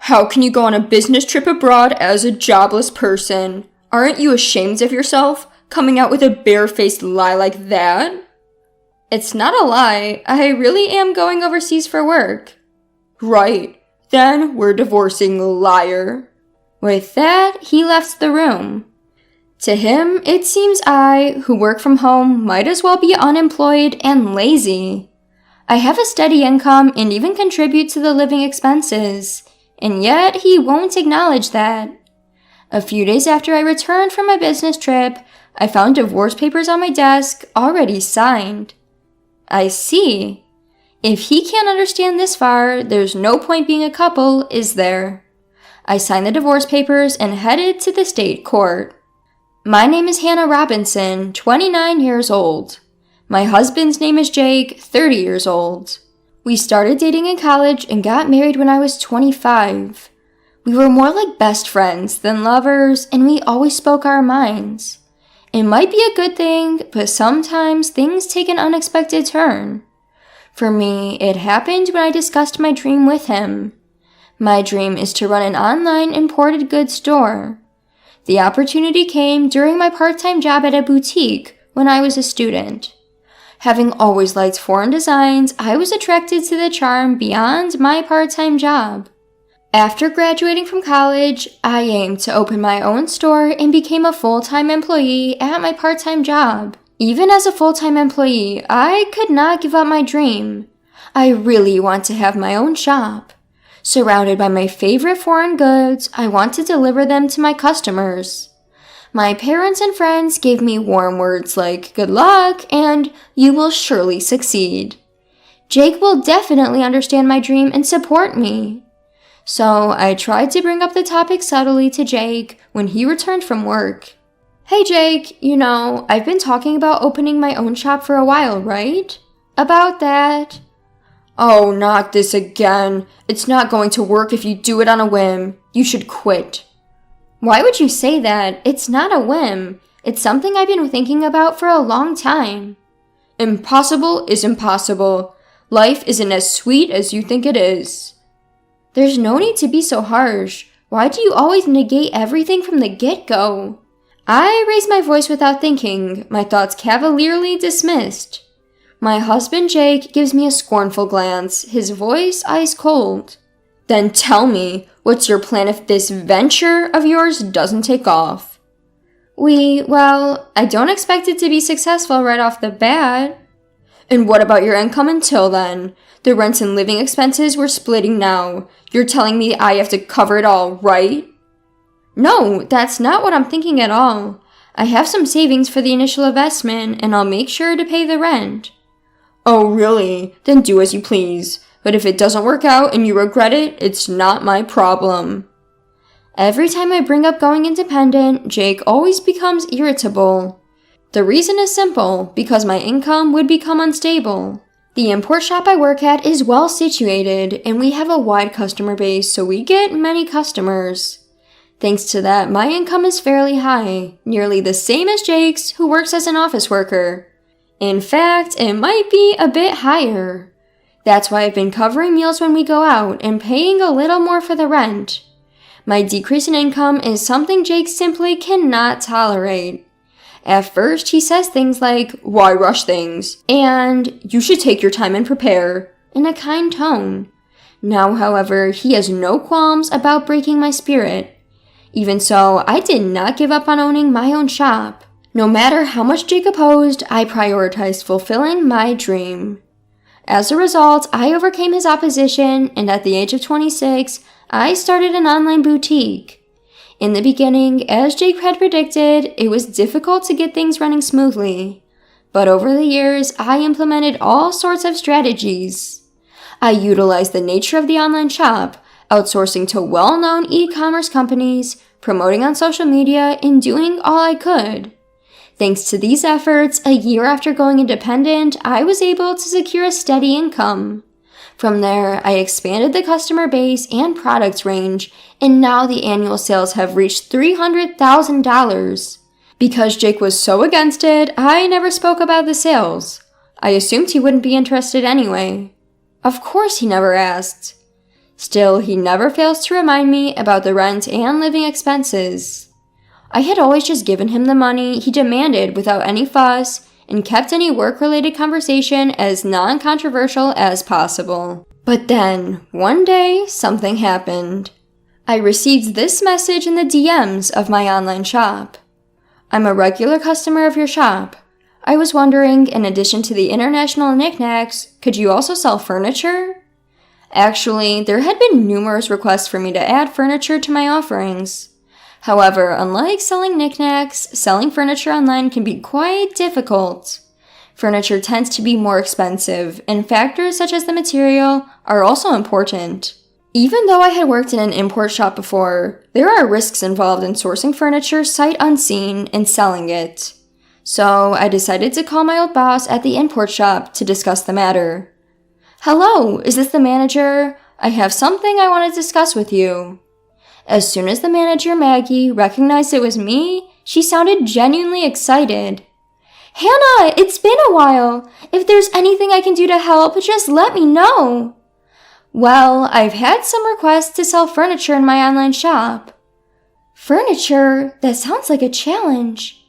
How can you go on a business trip abroad as a jobless person? Aren't you ashamed of yourself, coming out with a barefaced lie like that? It's not a lie. I really am going overseas for work. Right. Then we're divorcing, liar. With that, he left the room. To him, it seems I, who work from home, might as well be unemployed and lazy. I have a steady income and even contribute to the living expenses, and yet he won't acknowledge that. A few days after I returned from my business trip, I found divorce papers on my desk, already signed. I see. If he can't understand this far, there's no point being a couple, is there? I signed the divorce papers and headed to the state court. My name is Hannah Robinson, 29 years old. My husband's name is Jake, 30 years old. We started dating in college and got married when I was 25. We were more like best friends than lovers, and we always spoke our minds. It might be a good thing, but sometimes things take an unexpected turn. For me, it happened when I discussed my dream with him. My dream is to run an online imported goods store. The opportunity came during my part-time job at a boutique when I was a student. Having always liked foreign designs, I was attracted to the charm beyond my part-time job. After graduating from college, I aimed to open my own store and became a full-time employee at my part-time job. Even as a full-time employee, I could not give up my dream. I really want to have my own shop. Surrounded by my favorite foreign goods, I want to deliver them to my customers. My parents and friends gave me warm words like good luck and you will surely succeed. Jake will definitely understand my dream and support me. So I tried to bring up the topic subtly to Jake when he returned from work. Hey Jake, I've been talking about opening my own shop for a while, right? About that. Oh, not this again. It's not going to work if you do it on a whim. You should quit. Why would you say that? It's not a whim. It's something I've been thinking about for a long time. Impossible is impossible. Life isn't as sweet as you think it is. There's no need to be so harsh. Why do you always negate everything from the get-go? I raised my voice without thinking, my thoughts cavalierly dismissed. My husband Jake gives me a scornful glance, his voice ice cold. Then tell me, what's your plan if this venture of yours doesn't take off? I don't expect it to be successful right off the bat. And what about your income until then? The rent and living expenses we're splitting now. You're telling me I have to cover it all, right? No, that's not what I'm thinking at all. I have some savings for the initial investment, and I'll make sure to pay the rent. Oh, really? Then do as you please. But if it doesn't work out and you regret it, it's not my problem. Every time I bring up going independent, Jake always becomes irritable. The reason is simple, because my income would become unstable. The import shop I work at is well situated, and we have a wide customer base, so we get many customers. Thanks to that, my income is fairly high, nearly the same as Jake's, who works as an office worker. In fact, it might be a bit higher. That's why I've been covering meals when we go out and paying a little more for the rent. My decrease in income is something Jake simply cannot tolerate. At first, he says things like, "Why rush things?" and "You should take your time and prepare," in a kind tone. Now, however, he has no qualms about breaking my spirit. Even so, I did not give up on owning my own shop. No matter how much Jake opposed, I prioritized fulfilling my dream. As a result, I overcame his opposition, and at the age of 26, I started an online boutique. In the beginning, as Jake had predicted, it was difficult to get things running smoothly. But over the years, I implemented all sorts of strategies. I utilized the nature of the online shop, outsourcing to well-known e-commerce companies, promoting on social media, and doing all I could. Thanks to these efforts, a year after going independent, I was able to secure a steady income. From there, I expanded the customer base and product range, and now the annual sales have reached $300,000. Because Jake was so against it, I never spoke about the sales. I assumed he wouldn't be interested anyway. Of course he never asked. Still, he never fails to remind me about the rent and living expenses. I had always just given him the money he demanded without any fuss and kept any work-related conversation as non-controversial as possible. But then, one day, something happened. I received this message in the DMs of my online shop. I'm a regular customer of your shop. I was wondering, in addition to the international knickknacks, could you also sell furniture? Actually, there had been numerous requests for me to add furniture to my offerings. However, unlike selling knickknacks, selling furniture online can be quite difficult. Furniture tends to be more expensive, and factors such as the material are also important. Even though I had worked in an import shop before, there are risks involved in sourcing furniture sight unseen and selling it. So I decided to call my old boss at the import shop to discuss the matter. Hello, is this the manager? I have something I want to discuss with you. As soon as the manager, Maggie, recognized it was me, she sounded genuinely excited. Hannah, it's been a while. If there's anything I can do to help, just let me know. Well, I've had some requests to sell furniture in my online shop. Furniture? That sounds like a challenge.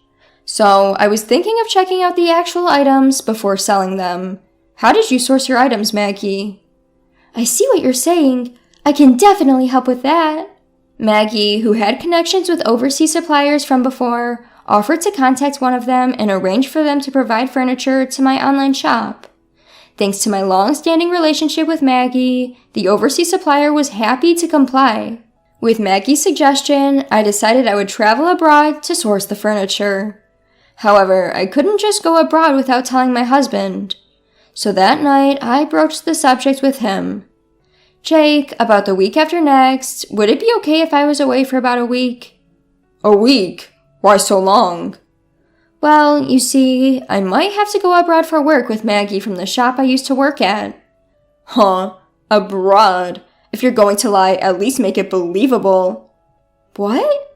So, I was thinking of checking out the actual items before selling them. How did you source your items, Maggie? I see what you're saying. I can definitely help with that. Maggie, who had connections with overseas suppliers from before, offered to contact one of them and arrange for them to provide furniture to my online shop. Thanks to my long-standing relationship with Maggie, the overseas supplier was happy to comply. With Maggie's suggestion, I decided I would travel abroad to source the furniture. However, I couldn't just go abroad without telling my husband. So that night, I broached the subject with him. Jake, about the week after next, would it be okay if I was away for about a week? A week? Why so long? Well, you see, I might have to go abroad for work with Maggie from the shop I used to work at. Huh? Abroad? If you're going to lie, at least make it believable. What?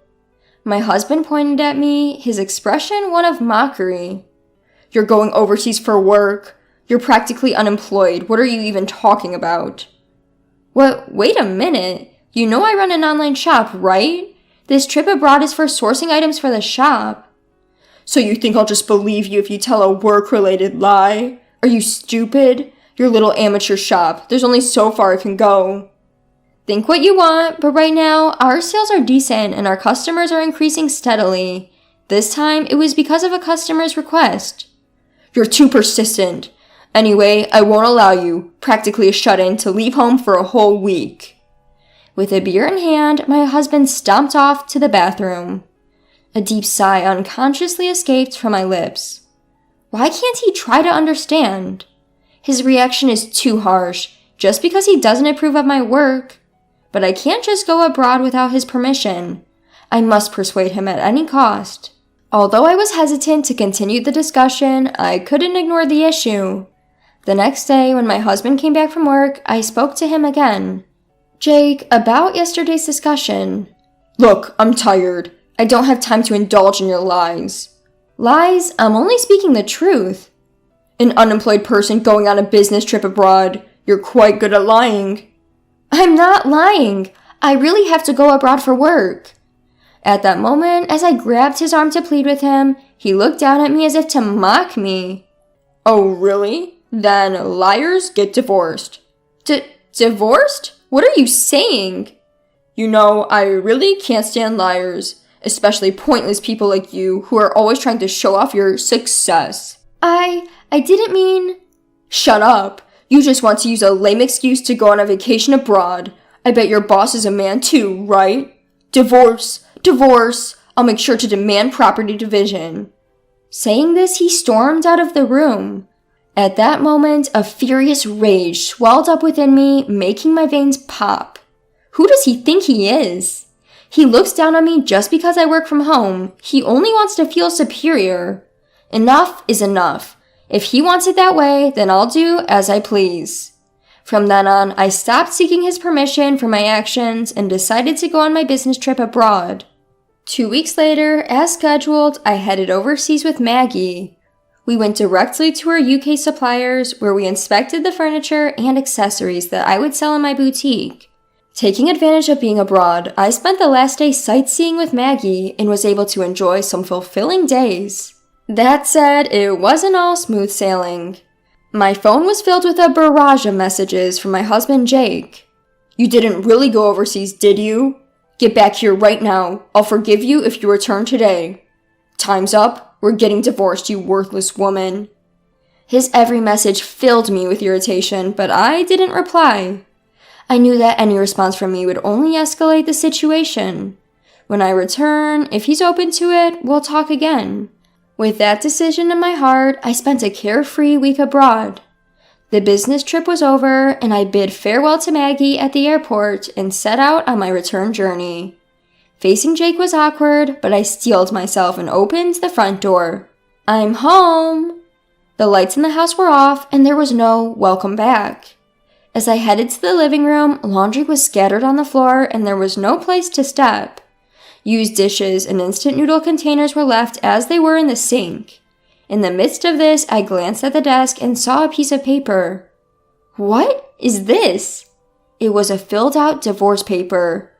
My husband pointed at me, his expression one of mockery. You're going overseas for work? You're practically unemployed. What are you even talking about? What? Wait a minute. You know I run an online shop, right? This trip abroad is for sourcing items for the shop. So you think I'll just believe you if you tell a work-related lie? Are you stupid? Your little amateur shop. There's only so far it can go. Think what you want, but right now, our sales are decent and our customers are increasing steadily. This time, it was because of a customer's request. You're too persistent. Anyway, I won't allow you, practically a shut-in, to leave home for a whole week. With a beer in hand, my husband stomped off to the bathroom. A deep sigh unconsciously escaped from my lips. Why can't he try to understand? His reaction is too harsh, just because he doesn't approve of my work. But I can't just go abroad without his permission. I must persuade him at any cost. Although I was hesitant to continue the discussion, I couldn't ignore the issue. The next day, when my husband came back from work, I spoke to him again. Jake, about yesterday's discussion. Look, I'm tired. I don't have time to indulge in your lies. Lies? I'm only speaking the truth. An unemployed person going on a business trip abroad. You're quite good at lying. I'm not lying. I really have to go abroad for work. At that moment, as I grabbed his arm to plead with him, he looked down at me as if to mock me. Oh, really? Then liars get divorced. Divorced? What are you saying? You know, I really can't stand liars, especially pointless people like you who are always trying to show off your success. I didn't mean... Shut up. You just want to use a lame excuse to go on a vacation abroad. I bet your boss is a man too, right? Divorce. I'll make sure to demand property division. Saying this, he stormed out of the room. At that moment, a furious rage swelled up within me, making my veins pop. Who does he think he is? He looks down on me just because I work from home. He only wants to feel superior. Enough is enough. If he wants it that way, then I'll do as I please. From then on, I stopped seeking his permission for my actions and decided to go on my business trip abroad. 2 weeks later, as scheduled, I headed overseas with Maggie. We went directly to our UK suppliers where we inspected the furniture and accessories that I would sell in my boutique. Taking advantage of being abroad, I spent the last day sightseeing with Maggie and was able to enjoy some fulfilling days. That said, it wasn't all smooth sailing. My phone was filled with a barrage of messages from my husband Jake. "You didn't really go overseas, did you? Get back here right now. I'll forgive you if you return today. Time's up. We're getting divorced, you worthless woman." His every message filled me with irritation, but I didn't reply. I knew that any response from me would only escalate the situation. When I return, if he's open to it, we'll talk again. With that decision in my heart, I spent a carefree week abroad. The business trip was over, and I bid farewell to Maggie at the airport and set out on my return journey. Facing Jake was awkward, but I steeled myself and opened the front door. "I'm home!" The lights in the house were off, and there was no welcome back. As I headed to the living room, laundry was scattered on the floor, and there was no place to step. Used dishes and instant noodle containers were left as they were in the sink. In the midst of this, I glanced at the desk and saw a piece of paper. What is this? It was a filled-out divorce paper.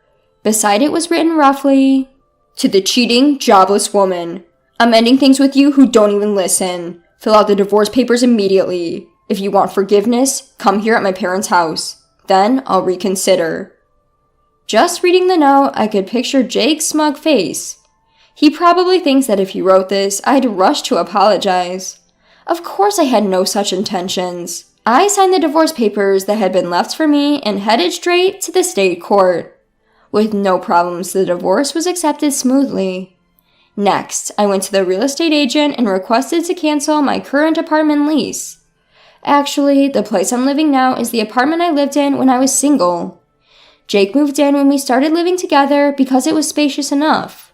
Beside it was written roughly, "To the cheating, jobless woman. I'm ending things with you who don't even listen. Fill out the divorce papers immediately. If you want forgiveness, come here at my parents' house. Then I'll reconsider." Just reading the note, I could picture Jake's smug face. He probably thinks that if he wrote this, I'd rush to apologize. Of course I had no such intentions. I signed the divorce papers that had been left for me and headed straight to the state court. With no problems, the divorce was accepted smoothly. Next, I went to the real estate agent and requested to cancel my current apartment lease. Actually, the place I'm living now is the apartment I lived in when I was single. Jake moved in when we started living together because it was spacious enough.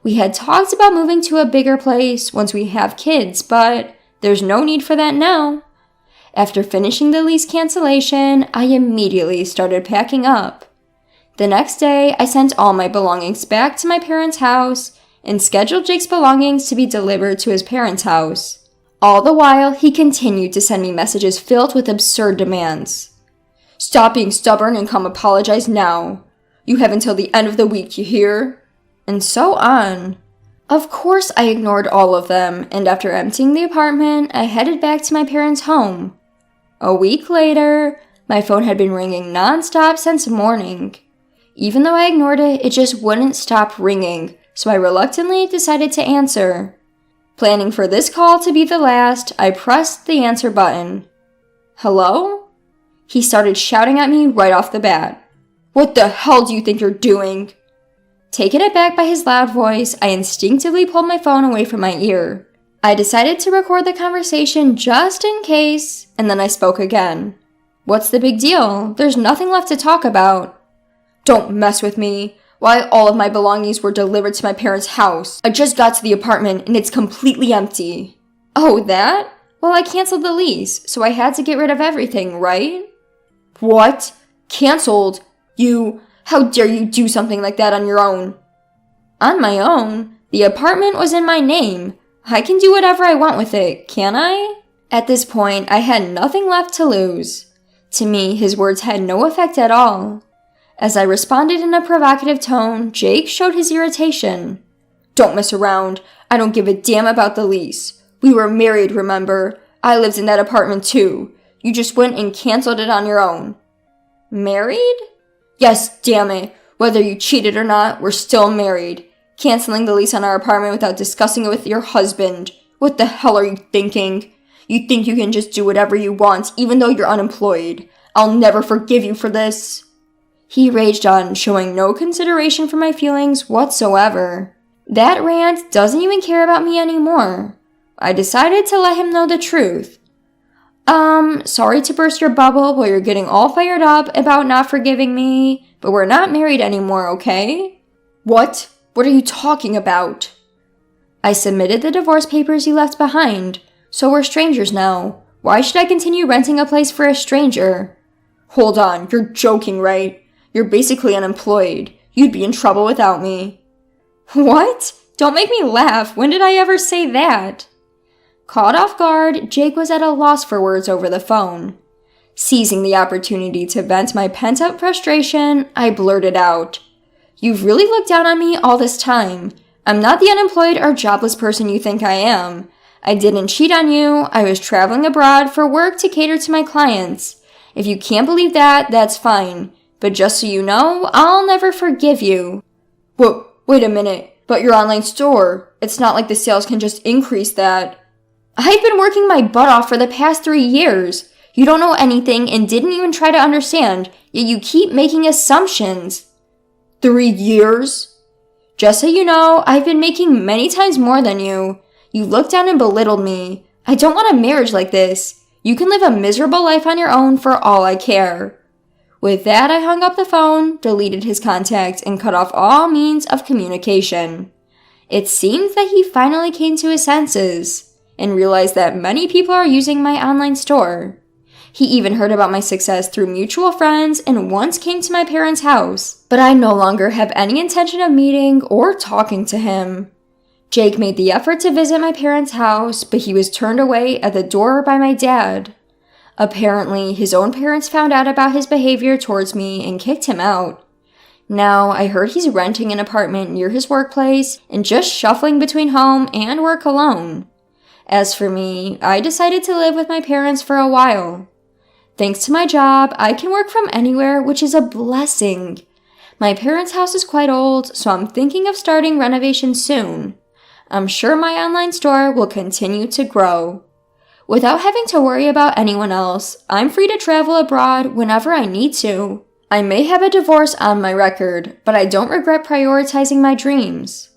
We had talked about moving to a bigger place once we have kids, but there's no need for that now. After finishing the lease cancellation, I immediately started packing up. The next day, I sent all my belongings back to my parents' house and scheduled Jake's belongings to be delivered to his parents' house. All the while, he continued to send me messages filled with absurd demands. "Stop being stubborn and come apologize now. You have until the end of the week, you hear?" And so on. Of course, I ignored all of them, and after emptying the apartment, I headed back to my parents' home. A week later, my phone had been ringing nonstop since morning. Even though I ignored it, it just wouldn't stop ringing, so I reluctantly decided to answer. Planning for this call to be the last, I pressed the answer button. "Hello?" He started shouting at me right off the bat. "What the hell do you think you're doing?" Taken aback by his loud voice, I instinctively pulled my phone away from my ear. I decided to record the conversation just in case, and then I spoke again. "What's the big deal? There's nothing left to talk about." "Don't mess with me. Why all of my belongings were delivered to my parents' house? I just got to the apartment and it's completely empty." "Oh, that? Well, I canceled the lease, so I had to get rid of everything, right?" "What? Canceled? How dare you do something like that on your own?" "On my own? The apartment was in my name. I can do whatever I want with it, can't I?" At this point, I had nothing left to lose. To me, his words had no effect at all. As I responded in a provocative tone, Jake showed his irritation. "Don't mess around. I don't give a damn about the lease. We were married, remember? I lived in that apartment too. You just went and canceled it on your own." "Married?" "Yes, damn it. Whether you cheated or not, we're still married. Canceling the lease on our apartment without discussing it with your husband. What the hell are you thinking? You think you can just do whatever you want, even though you're unemployed. I'll never forgive you for this." He raged on, showing no consideration for my feelings whatsoever. That rant doesn't even care about me anymore. I decided to let him know the truth. Sorry to burst your bubble while you're getting all fired up about not forgiving me, but we're not married anymore, okay?" "What? What are you talking about?" "I submitted the divorce papers you left behind, so we're strangers now. Why should I continue renting a place for a stranger?" "Hold on, you're joking, right? You're basically unemployed. You'd be in trouble without me." "What? Don't make me laugh. When did I ever say that?" Caught off guard, Jake was at a loss for words over the phone. Seizing the opportunity to vent my pent-up frustration, I blurted out, "You've really looked down on me all this time. I'm not the unemployed or jobless person you think I am. I didn't cheat on you. I was traveling abroad for work to cater to my clients. If you can't believe that, that's fine. But just so you know, I'll never forgive you." "Whoa, wait a minute. But your online store, it's not like the sales can just increase that." "I've been working my butt off for the past 3 years. You don't know anything and didn't even try to understand, yet you keep making assumptions." 3 years? "Just so you know, I've been making many times more than you. You looked down and belittled me. I don't want a marriage like this. You can live a miserable life on your own for all I care." With that, I hung up the phone, deleted his contact, and cut off all means of communication. It seems that he finally came to his senses and realized that many people are using my online store. He even heard about my success through mutual friends and once came to my parents' house, but I no longer have any intention of meeting or talking to him. Jake made the effort to visit my parents' house, but he was turned away at the door by my dad. Apparently, his own parents found out about his behavior towards me and kicked him out. Now, I heard he's renting an apartment near his workplace and just shuffling between home and work alone. As for me, I decided to live with my parents for a while. Thanks to my job, I can work from anywhere, which is a blessing. My parents' house is quite old, so I'm thinking of starting renovations soon. I'm sure my online store will continue to grow. Without having to worry about anyone else, I'm free to travel abroad whenever I need to. I may have a divorce on my record, but I don't regret prioritizing my dreams.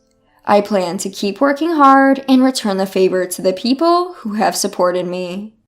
I plan to keep working hard and return the favor to the people who have supported me.